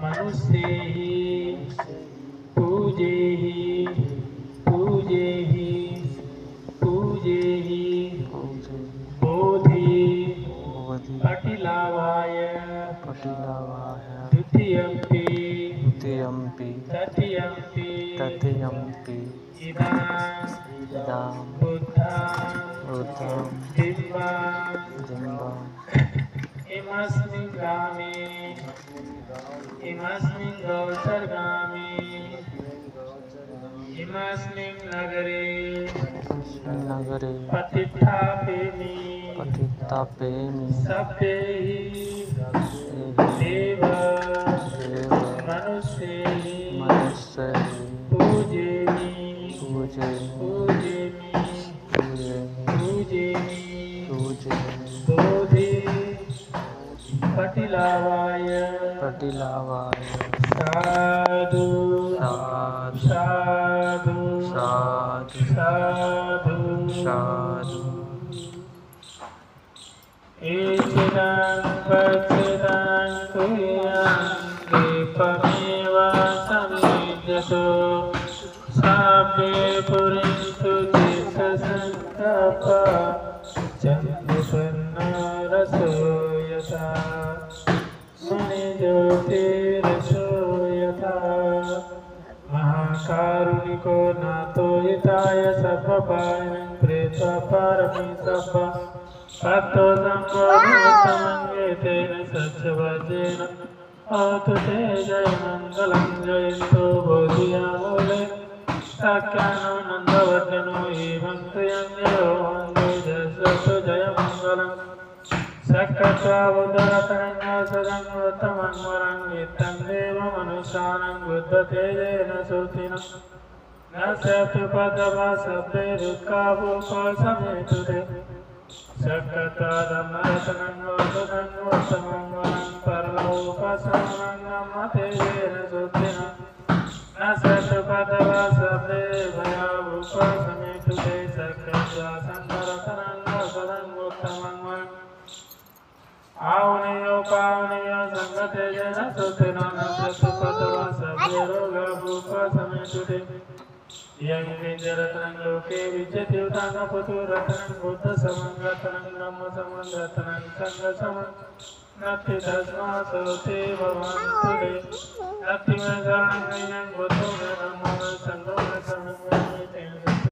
मनुष्यैः पूजेहि पूजेहि पूजेहि बोधि पटिलावाय द्वितीयम्पि तृतीयम्पि इदां बुद्धं बिम्बम् इमस्मिन् ग्रामे इमस्मिन् गौचरग्रामे इमस्मिन् नगरे प्रतिष्ठापयामि सभ्यैः देव मनुष्यैः पूजेमि बोधि पटिलावाय साधु साधु साधु एचिदं पच्चिदं कुर्यां दीपमेव समिज्जतो साभ्ये पुरिन्तु चित्तसङ्कल्पा चन्द्रपन्नरसो यथा मुनिज्योतिरसो यथा महाकारुणिको नातो हिताय सर्वपालनं प्रेत्वा पारमितप्पा तत्तो संबोधितमङ्गेतेन सत्यवचेन अवतु ते जय मङ्गलं जयन्तो बोधियामूले सख्यानो नन्दवर्धनो एवं त्वयं जयो वन्दे जयसु जय मङ्गलम् सख्यत्वावुदरतरङ्गा सदङ्गोत्तमं वरं नित्यं देवमनुष्यानं बुद्धतेजेन श्रुतिनं न सेतु पदवा शब्दैरुत्कावोपसमेतु ते सख्यत्वादमरतनङ्गोत्तमं वरं परलोकसमनं मतेजेन श्रुतिनं न सेतु पदवा शब्दे भयावोपसमेतु ते सख्यत्वासङ्गरतनङ्गोत्तमं वरं आवनियो पावनियो संगते जन सुतिनो न सत्पदवा सभ्य रोगभूपसमेतु ते यं विद्यरत्नं लोके विद्यते उदानपुतुरत्नं बुद्धसमं रत्नं ब्रह्मसमं रत्नं सङ्गसमं नत्ति तस्मात् ते भवन्तु ते नत्ति मे शरणं बुद्धो मे नमो सङ्गो मे शरणं